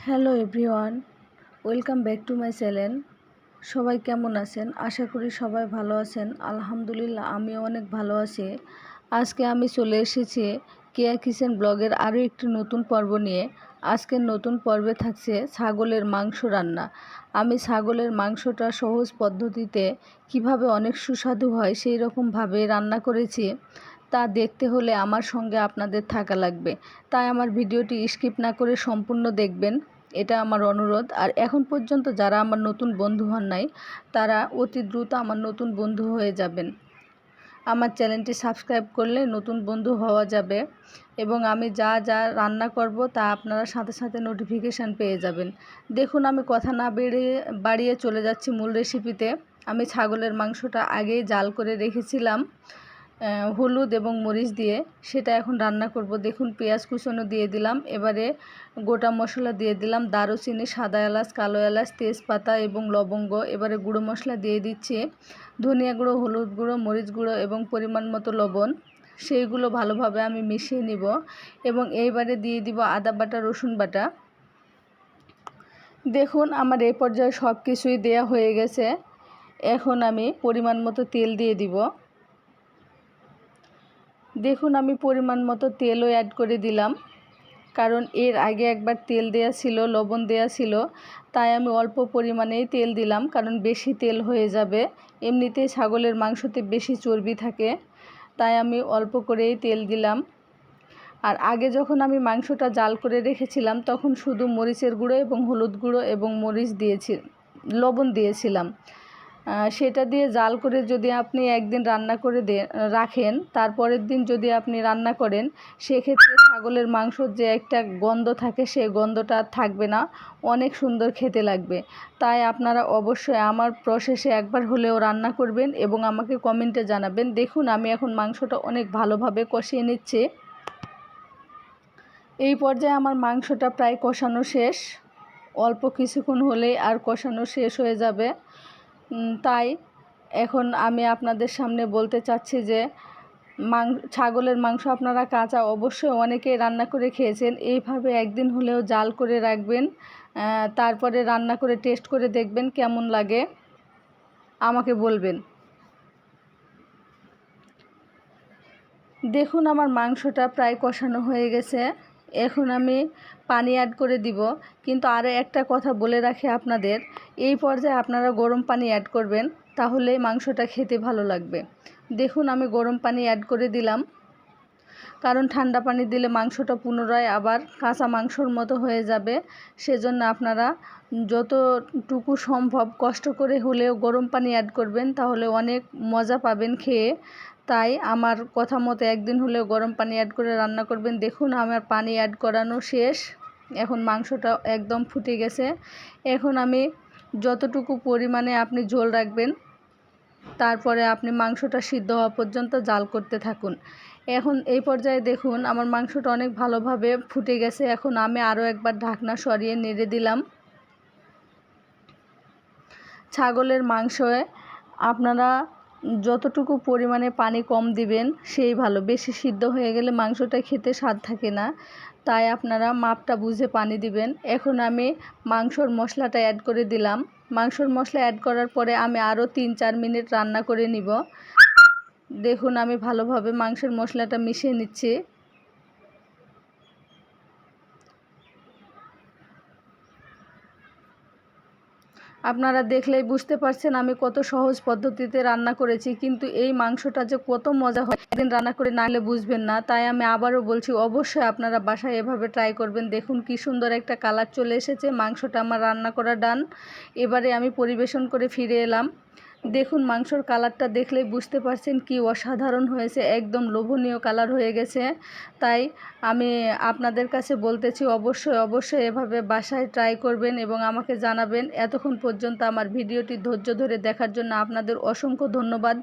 Hello everyone, welcome back to my channel. সবাই কেমন আছেন? আশা করি সবাই ভালো আছেন। আলহামদুলিল্লাহ আমিও অনেক ভালো আছি। আজকে আমি চলে এসেছি কেয়া কিচেন ব্লগের আরও একটি নতুন পর্ব নিয়ে। আজকের নতুন পর্বে থাকছে ছাগলের মাংস রান্না। আমি ছাগলের মাংসটা সহজ পদ্ধতিতে কিভাবে অনেক সুস্বাদু হয় সেই রকমভাবে রান্না করেছি। তা দেখতে হলে আমার সঙ্গে আপনাদের থাকা লাগবে, তাই আমার ভিডিওটি স্কিপ না করে সম্পূর্ণ দেখবেন, এটা আমার অনুরোধ। আর এখন পর্যন্ত যারা আমার নতুন বন্ধু হন নাই তারা অতি দ্রুত আমার নতুন বন্ধু হয়ে যাবেন। আমার চ্যানেলটি সাবস্ক্রাইব করলে নতুন বন্ধু হওয়া যাবে এবং আমি যা যা রান্না করব তা আপনারা সাথে সাথে নোটিফিকেশান পেয়ে যাবেন। দেখুন, আমি কথা না বাড়িয়ে চলে যাচ্ছি মূল রেসিপিতে। আমি ছাগলের মাংসটা আগেই জাল করে রেখেছিলাম হলুদ এবং মরিচ দিয়ে, সেটা এখন রান্না করব। দেখুন, পেঁয়াজ কুচনো দিয়ে দিলাম, এবারে গোটা মশলা দিয়ে দিলাম, দারুচিনি, সাদা এলাচ, কালো এলাচ, তেজপাতা এবং লবঙ্গ। এবারে গুঁড়ো মশলা দিয়ে দিচ্ছি, ধনিয়া গুঁড়ো, হলুদ গুঁড়ো, মরিচ গুঁড়ো এবং পরিমাণ মতো লবণ। সেইগুলো ভালোভাবে আমি মিশিয়ে নিব এবং এইবারে দিয়ে দিব আদা বাটা, রসুন বাটা। দেখুন, আমার এই পর্যায়ে সব কিছুই দেয়া হয়ে গেছে। এখন আমি পরিমাণ মতো তেল দিয়ে দিব। দেখুন, আমি পরিমাণ মতো তেলও অ্যাড করে দিলাম, কারণ এর আগে একবার তেল দেয়া ছিল, লবণ দেয়া ছিল, তাই আমি অল্প পরিমাণেই তেল দিলাম, কারণ বেশি তেল হয়ে যাবে। এমনিতেই ছাগলের মাংসতে বেশি চর্বি থাকে, তাই আমি অল্প করেই তেল দিলাম। আর আগে যখন আমি মাংসটা জাল করে রেখেছিলাম তখন শুধু মরিচের গুঁড়ো এবং হলুদ গুঁড়ো এবং লবণ দিয়েছিলাম। সেটা দিয়ে জাল করে যদি আপনি একদিন রান্না করে রাখেন, তারপরের দিন যদি আপনি রান্না করেন, সেক্ষেত্রে ছাগলের মাংসর যে একটা গন্ধ থাকে সেই গন্ধটা থাকবে না, অনেক সুন্দর খেতে লাগবে। তাই আপনারা অবশ্যই আমার প্রসেসে একবার হলেও রান্না করবেন এবং আমাকে কমেন্টে জানাবেন। দেখুন, আমি এখন মাংসটা অনেক ভালোভাবে কষিয়ে নিচ্ছি। এই পর্যায়ে আমার মাংসটা প্রায় কষানো শেষ, অল্প কিছুক্ষণ হলেই আর কষানো শেষ হয়ে যাবে। তাই এখন আমি আপনাদের সামনে বলতে চাচ্ছি যে ছাগলের মাংস আপনারা কাঁচা অবশ্যই অনেকেই রান্না করে খেয়েছেন, এইভাবে একদিন হলেও জাল করে রাখবেন, তারপরে রান্না করে টেস্ট করে দেখবেন কেমন লাগে, আমাকে বলবেন। দেখুন, আমার মাংসটা প্রায় কষানো হয়ে গেছে, এখন আমি পানি অ্যাড করে দিব। কিন্তু আরও একটা কথা বলে রাখি আপনাদের, এই পর্যায়ে আপনারা গরম পানি অ্যাড করবেন, তাহলে মাংসটা খেতে ভালো লাগবে। দেখুন, আমি গরম পানি অ্যাড করে দিলাম, কারণ ঠান্ডা পানি দিলে মাংসটা পুনরায় আবার কাঁচা মাংসর মতো হয়ে যাবে। সেজন্য আপনারা যতটুকু সম্ভব কষ্ট করে হলেও গরম পানি অ্যাড করবেন, তাহলে অনেক মজা পাবেন খেয়ে। তাই আমার কথা মতো একদিন হলেও গরম পানি অ্যাড করে রান্না করবেন। দেখুন, আমার পানি অ্যাড করানো শেষ, এখন মাংসটা একদম ফুটে গেছে। এখন আমি যতটুকু পরিমাণে আপনি ঝোল রাখবেন, তারপরে আপনি মাংসটা সিদ্ধ হওয়া পর্যন্ত জাল করতে থাকুন। এখন এই পর্যায়ে দেখুন, আমার মাংসটা অনেক ভালোভাবে ফুটে গেছে। এখন আমি আরও একবার ঢাকনা সরিয়ে নেড়ে দিলাম। ছাগলের মাংসে আপনারা যতটুকু পরিমাণে পানি কম দিবেন সেই ভালো, বেশি সিদ্ধ হয়ে গেলে মাংসটা খেতে স্বাদ থাকে না, তাই আপনারা মাপটা বুঝে পানি দিবেন। এখন আমি মাংসর মশলাটা অ্যাড করে দিলাম। মাংসর মশলা অ্যাড করার পরে আমি আরও 3-4 মিনিট রান্না করে নিব। দেখুন, আমি ভালোভাবে মাংসের মশলাটা মিশিয়ে নিচ্ছি। আপনারা দেখলেই বুঝতে পারছেন আমি কত সহজ পদ্ধতিতে রান্না করেছি, কিন্তু এই মাংসটা যে কত মজা হয় একদিন রান্না করে না হলে বুঝবেন না। তাই আমি আবারও বলছি, অবশ্যই আপনারা বাসায় এভাবে ট্রাই করবেন। দেখুন, কি সুন্দর একটা কালার চলে এসেছে, মাংসটা আমার রান্না করা ডান। এবারে আমি পরিবেশন করে ফিরে এলাম। দেখুন, মাংসর কালারটা দেখলেই বুঝতে পারছেন কি অসাধারণ হয়েছে, একদম লোভনীয় কালার হয়ে গেছে। তাই আমি আপনাদের কাছে বলতেছি, অবশ্যই এভাবে বাসায় ট্রাই করবেন এবং আমাকে জানাবেন। এতক্ষণ পর্যন্ত আমার ভিডিওটি ধৈর্য ধরে দেখার জন্য আপনাদের অসংখ্য ধন্যবাদ।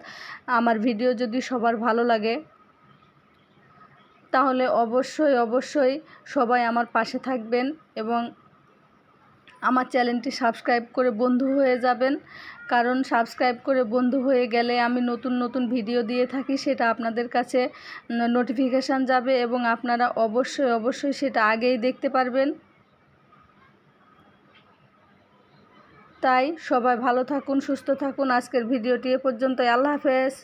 আমার ভিডিও যদি সবার ভালো লাগে তাহলে অবশ্যই সবাই আমার পাশে থাকবেন এবং আমার চ্যানেলটি সাবস্ক্রাইব করে বন্ধু হয়ে যাবেন, কারণ সাবস্ক্রাইব করে বন্ধু হয়ে গেলে আমি নতুন ভিডিও দিয়ে থাকি, সেটা আপনাদের কাছে নোটিফিকেশান যাবে এবং আপনারা অবশ্যই সেটা আগেই দেখতে পারবেন। তাই সবাই ভালো থাকুন, সুস্থ থাকুন। আজকের ভিডিওটি এ পর্যন্তই। আল্লাহ হাফেজ।